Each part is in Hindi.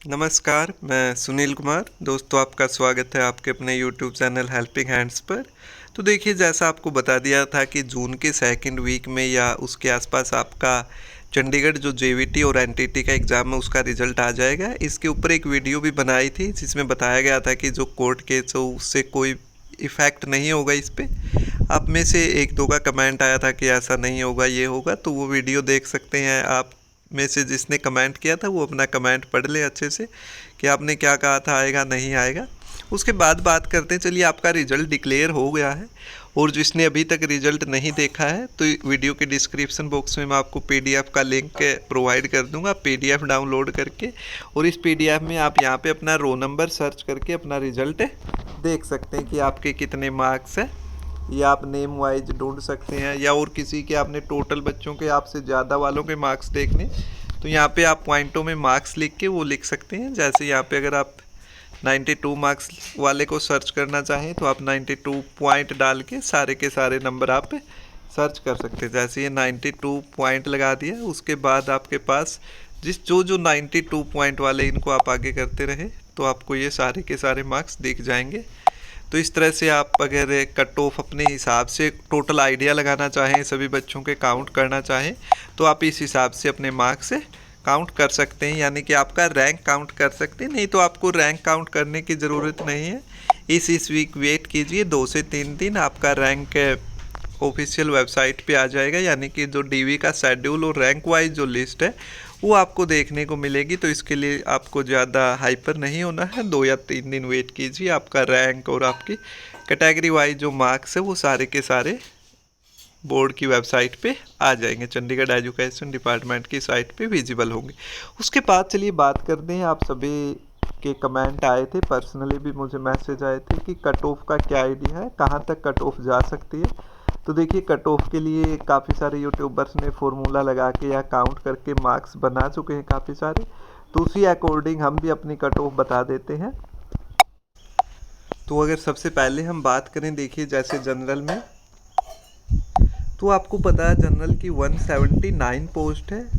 नमस्कार, मैं सुनील कुमार। दोस्तों, आपका स्वागत है आपके अपने यूट्यूब चैनल हेल्पिंग हैंड्स पर। तो देखिए, जैसा आपको बता दिया था कि जून के सेकंड वीक में या उसके आसपास आपका चंडीगढ़ जो जेवीटी और एनटीटी का एग्ज़ाम है उसका रिज़ल्ट आ जाएगा। इसके ऊपर एक वीडियो भी बनाई थी जिसमें बताया गया था कि जो कोर्ट केस हो उससे कोई इफ़ेक्ट नहीं होगा इस पर। आप में से एक दो का कमेंट आया था कि ऐसा नहीं होगा, ये होगा, तो वो वीडियो देख सकते हैं। आप में से जिसने कमेंट किया था वो अपना कमेंट पढ़ ले अच्छे से कि आपने क्या कहा था, आएगा नहीं आएगा। उसके बाद बात करते हैं। चलिए, आपका रिज़ल्ट डिक्लेयर हो गया है और जिसने अभी तक रिज़ल्ट नहीं देखा है तो वीडियो के डिस्क्रिप्शन बॉक्स में मैं आपको पीडीएफ का लिंक प्रोवाइड कर दूंगा। पीडीएफ डाउनलोड करके और इस पीडीएफ में आप यहाँ पे अपना रो नंबर सर्च करके अपना रिज़ल्ट देख सकते हैं कि आपके कितने मार्क्स हैं, या आप नेम वाइज ढूंढ सकते हैं, या और किसी के आपने टोटल बच्चों के आपसे ज़्यादा वालों के मार्क्स देखने तो यहाँ पे आप पॉइंटों में मार्क्स लिख के वो लिख सकते हैं। जैसे यहाँ पे अगर आप 92 मार्क्स वाले को सर्च करना चाहें तो आप 92 पॉइंट डाल के सारे नंबर आप सर्च कर सकते हैं। जैसे ये 92 पॉइंट लगा दिया, उसके बाद आपके पास जो 92 पॉइंट वाले इनको आप आगे करते रहे तो आपको ये सारे के सारे मार्क्स दिख जाएंगे। तो इस तरह से आप अगर कट ऑफ अपने हिसाब से टोटल आइडिया लगाना चाहें, सभी बच्चों के काउंट करना चाहें तो आप इस हिसाब से अपने मार्क्स काउंट कर सकते हैं, यानी कि आपका रैंक काउंट कर सकते हैं। नहीं तो आपको रैंक काउंट करने की ज़रूरत नहीं है। इस वीक वेट कीजिए, 2 से 3 दिन आपका रैंक ऑफिशियल वेबसाइट पे आ जाएगा, यानी कि जो डीवी का शेड्यूल और रैंक वाइज जो लिस्ट है वो आपको देखने को मिलेगी। तो इसके लिए आपको ज़्यादा हाइपर नहीं होना है, 2 या 3 दिन वेट कीजिए। आपका रैंक और आपकी कैटेगरी वाइज जो मार्क्स है वो सारे के सारे बोर्ड की वेबसाइट पे आ जाएंगे, चंडीगढ़ एजुकेशन डिपार्टमेंट की साइट पे विजिबल होंगे। उसके बाद चलिए बात करते हैं। आप सभी के कमेंट आए थे, पर्सनली भी मुझे मैसेज आए थे कि कट ऑफ का क्या आइडिया है, कहाँ तक कट ऑफ जा सकती है। तो देखिए, कट ऑफ के लिए काफ़ी सारे यूट्यूबर्स ने फॉर्मूला लगा के या काउंट करके मार्क्स बना चुके हैं काफ़ी सारे। तो उसी अकॉर्डिंग हम भी अपनी कट ऑफ बता देते हैं। तो अगर सबसे पहले हम बात करें, देखिए जैसे जनरल में, तो आपको पता है जनरल की 179 पोस्ट है।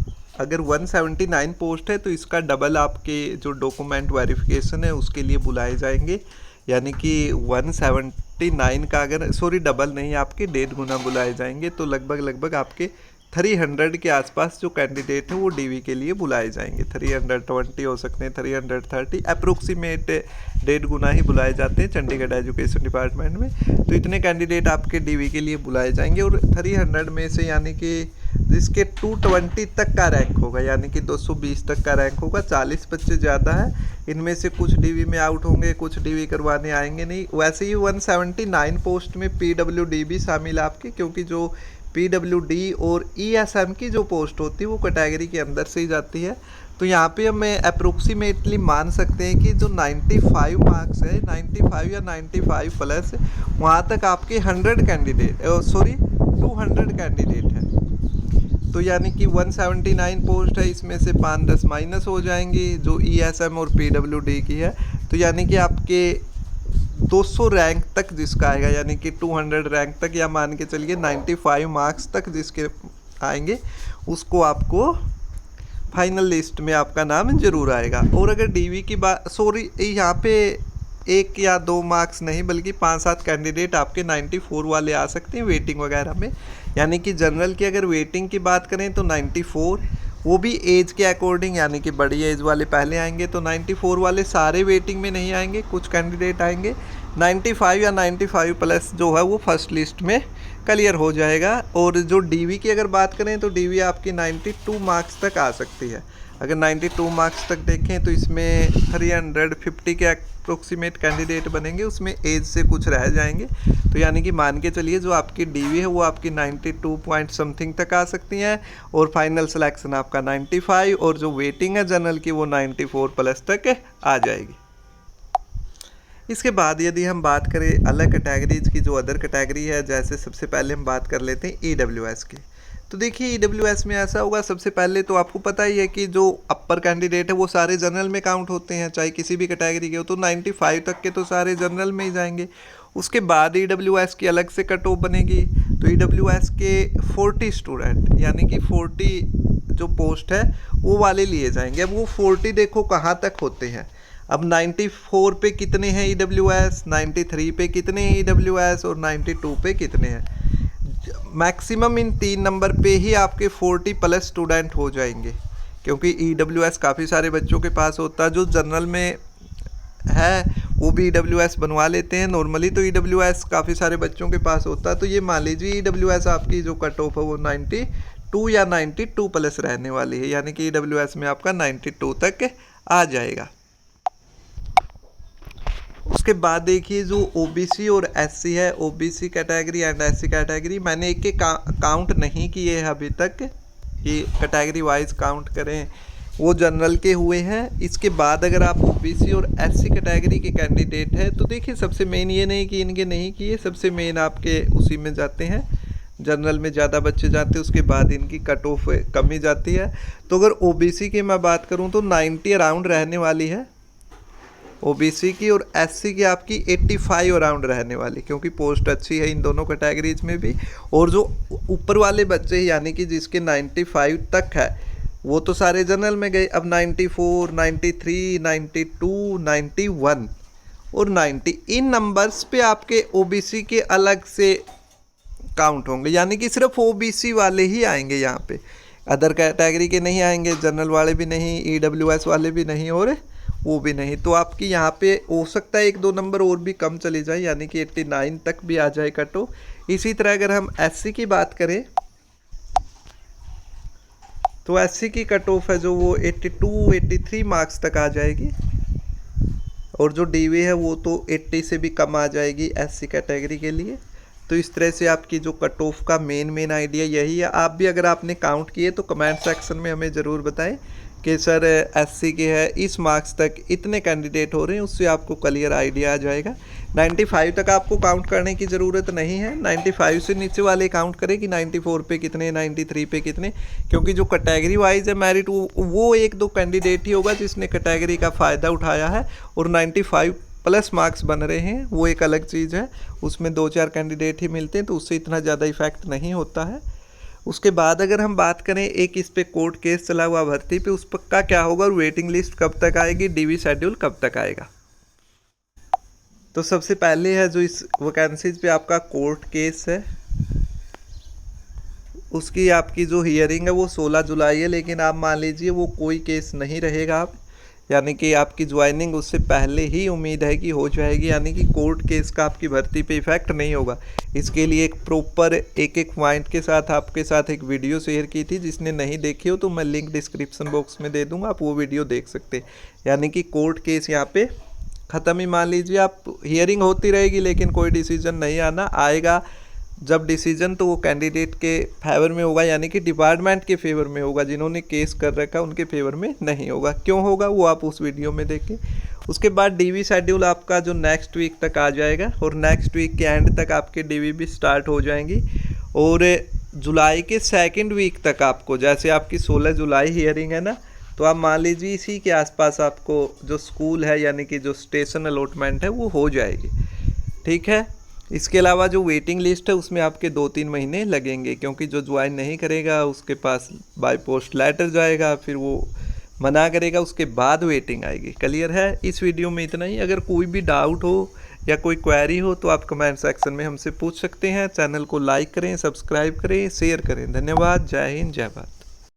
अगर 179 पोस्ट है तो इसका डबल आपके जो डॉक्यूमेंट वेरिफिकेशन है उसके लिए बुलाए जाएंगे, यानी कि 179 का अगर डबल नहीं, आपके 1.5 गुना बुलाए जाएंगे। तो लगभग आपके 300 के आसपास जो कैंडिडेट हैं वो डीवी के लिए बुलाए जाएंगे। 320 हो सकते हैं, 330 अप्रोक्सीमेट 1.5 गुना ही बुलाए जाते हैं चंडीगढ़ एजुकेशन डिपार्टमेंट में। तो इतने कैंडिडेट आपके डीवी के लिए बुलाए जाएंगे और 300 में से यानी कि जिसके 220 तक का रैंक होगा, यानी कि 220 तक का रैंक होगा, 40 बच्चे ज़्यादा है, इनमें से कुछ डीवी में आउट होंगे, कुछ डीवी करवाने आएंगे नहीं। वैसे ही 179 पोस्ट में पीडब्ल्यूडी भी शामिल है आपके, क्योंकि जो पीडब्ल्यूडी और ईएसएम की जो पोस्ट होती है वो कैटेगरी के अंदर से ही जाती है। तो यहाँ पे हमें अप्रोक्सीमेटली मान सकते हैं कि जो 95 मार्क्स है, 95 या 95 प्लस, वहाँ तक आपके 200 कैंडिडेट है। तो यानी कि 179 पोस्ट है, इसमें से 5-10 माइनस हो जाएंगी जो ईएसएम और पीडब्ल्यूडी की है। तो यानी कि आपके 200 रैंक तक जिसका आएगा, यानी कि 200 रैंक तक, या मान के चलिए 95 मार्क्स तक जिसके आएंगे उसको आपको फाइनल लिस्ट में आपका नाम जरूर आएगा। और अगर डीवी की बात, यहाँ पे 1 या 2 मार्क्स नहीं बल्कि 5-7 कैंडिडेट आपके 94 वाले आ सकते हैं वेटिंग वगैरह में। यानी कि जनरल की अगर वेटिंग की बात करें तो 94, वो भी एज के अकॉर्डिंग, यानी कि बड़ी एज वाले पहले आएंगे। तो 94 वाले सारे वेटिंग में नहीं आएंगे, कुछ कैंडिडेट आएंगे। 95 या 95 प्लस जो है वो फर्स्ट लिस्ट में क्लियर हो जाएगा। और जो डीवी की अगर बात करें तो डीवी आपकी 92 मार्क्स तक आ सकती है। अगर 92 मार्क्स तक देखें तो इसमें 350 के अप्रोक्सीमेट कैंडिडेट बनेंगे, उसमें एज से कुछ रह जाएंगे। तो यानी कि मान के चलिए जो आपकी डीवी है वो आपकी 92 पॉइंट समथिंग तक आ सकती हैं और फाइनल सिलेक्शन आपका 95, और जो वेटिंग है जनरल की वो 94 प्लस तक आ जाएगी। इसके बाद यदि हम बात करें अलग कैटेगरीज की, जो अदर कैटेगरी है, जैसे सबसे पहले हम बात कर लेते हैं ईडब्ल्यूएस की। तो देखिए ईडब्ल्यूएस में ऐसा होगा, सबसे पहले तो आपको पता ही है कि जो अपर कैंडिडेट है वो सारे जनरल में काउंट होते हैं, चाहे किसी भी कैटेगरी के हो। तो 95 तक के तो सारे जनरल में ही जाएंगे। उसके बाद ईडब्ल्यूएस की अलग से कट ऑफ बनेगी। तो ईडब्ल्यूएस के 40 स्टूडेंट, यानी कि 40 जो पोस्ट है वो वाले लिए जाएंगे। अब वो 40 देखो कहाँ तक होते हैं। अब 94 पे कितने हैं EWS, 93 पे कितने हैं EWS और 92 पे कितने हैं। मैक्सिमम इन 3 नंबर पे ही आपके 40 प्लस स्टूडेंट हो जाएंगे, क्योंकि EWS काफ़ी सारे बच्चों के पास होता है। जो जनरल में है वो भी EWS बनवा लेते हैं नॉर्मली, तो EWS काफ़ी सारे बच्चों के पास होता है। तो ये मान लीजिए EWS आपकी जो कट ऑफ है वो 92 या 92 प्लस रहने वाली है, यानी कि EWS में आपका 92 तक आ जाएगा। उसके बाद देखिए जो OBC और SC है, OBC category and SC category, मैंने एक के काउंट नहीं किए हैं अभी तक कि कैटेगरी वाइज काउंट करें, वो जनरल के हुए हैं। इसके बाद अगर आप OBC और SC कैटेगरी के कैंडिडेट हैं तो देखिए सबसे मेन ये नहीं कि इनके नहीं किए, सबसे मेन आपके उसी में जाते हैं, जनरल में ज़्यादा बच्चे जाते हैं, उसके बाद इनकी कट ऑफ कम ही जाती है। तो अगर OBC की मैं बात करूं तो 90 अराउंड रहने वाली है OBC की, और SC की आपकी 85 अराउंड रहने वाली, क्योंकि पोस्ट अच्छी है इन दोनों कैटेगरीज में भी। और जो ऊपर वाले बच्चे यानी कि जिसके 95 तक है वो तो सारे जनरल में गए। अब 94, 93, 92, 91 और 90 इन नंबर्स पे आपके OBC के अलग से काउंट होंगे, यानी कि सिर्फ OBC वाले ही आएंगे यहाँ पे, अदर कैटेगरी के नहीं आएंगे, जनरल वाले भी नहीं, EWS वाले भी नहीं और वो भी नहीं। तो आपकी यहाँ पे हो सकता है 1-2 नंबर और भी कम चले जाए, यानी कि 89 तक भी आ जाए कट ऑफ। इसी तरह अगर हम SC की बात करें तो SC की कट ऑफ है जो वो 82-83 मार्क्स तक आ जाएगी, और जो DV है वो तो 80 से भी कम आ जाएगी SC कैटेगरी के लिए। तो इस तरह से आपकी जो कट ऑफ का मेन आइडिया यही है। आप भी अगर आपने काउंट किए तो कमेंट सेक्शन में हमें ज़रूर बताएं कि सर SC के है इस मार्क्स तक इतने कैंडिडेट हो रहे हैं, उससे आपको क्लियर आइडिया आ जाएगा। 95 तक आपको काउंट करने की ज़रूरत नहीं है, 95 से नीचे वाले काउंट करें कि 94 पे कितने, 93 पे कितने, क्योंकि जो कैटेगरी वाइज है मेरिट वो 1-2 कैंडिडेट ही होगा जिसने कैटेगरी का फ़ायदा उठाया है, और 95 प्लस मार्क्स बन रहे हैं वो एक अलग चीज़ है, उसमें 2-4 कैंडिडेट ही मिलते हैं, तो उससे इतना ज़्यादा इफेक्ट नहीं होता है। उसके बाद अगर हम बात करें एक इस पे कोर्ट केस चला हुआ भर्ती पे, उस का क्या होगा और वेटिंग लिस्ट कब तक आएगी, DV शेड्यूल कब तक आएगा। तो सबसे पहले है जो इस वैकेंसीज पे आपका कोर्ट केस है, उसकी आपकी जो हियरिंग है वो 16 जुलाई है, लेकिन आप मान लीजिए वो कोई केस नहीं रहेगा, आप यानी कि आपकी ज्वाइनिंग उससे पहले ही उम्मीद है कि हो जाएगी, यानी कि कोर्ट केस का आपकी भर्ती पे इफेक्ट नहीं होगा। इसके लिए एक प्रॉपर एक पॉइंट के साथ आपके साथ एक वीडियो शेयर की थी, जिसने नहीं देखी हो तो मैं लिंक डिस्क्रिप्शन बॉक्स में दे दूंगा, आप वो वीडियो देख सकते हैं। यानी कि कोर्ट केस यहाँ पे ख़त्म ही मान लीजिए, आप हियरिंग होती रहेगी लेकिन कोई डिसीजन नहीं आएगा। जब डिसीजन तो वो कैंडिडेट के फेवर में होगा, यानी कि डिपार्टमेंट के फेवर में होगा, जिन्होंने केस कर रखा उनके फेवर में नहीं होगा। क्यों होगा वो आप उस वीडियो में देखें। उसके बाद DV शेड्यूल आपका जो नेक्स्ट वीक तक आ जाएगा, और नेक्स्ट वीक के एंड तक आपके DV भी स्टार्ट हो जाएंगी, और जुलाई के 2nd वीक तक आपको, जैसे आपकी 16 जुलाई हियरिंग है ना, तो आप मान लीजिए इसी के आसपास आपको जो स्कूल है यानी कि जो स्टेशन अलॉटमेंट है वो हो जाएगी, ठीक है। इसके अलावा जो वेटिंग लिस्ट है उसमें आपके 2-3 महीने लगेंगे, क्योंकि जो ज्वाइन नहीं करेगा उसके पास बाय पोस्ट लेटर जाएगा, फिर वो मना करेगा, उसके बाद वेटिंग आएगी। क्लियर है। इस वीडियो में इतना ही। अगर कोई भी डाउट हो या कोई क्वेरी हो तो आप कमेंट सेक्शन में हमसे पूछ सकते हैं। चैनल को लाइक करें, सब्सक्राइब करें, शेयर करें। धन्यवाद। जय हिंद, जय भारत।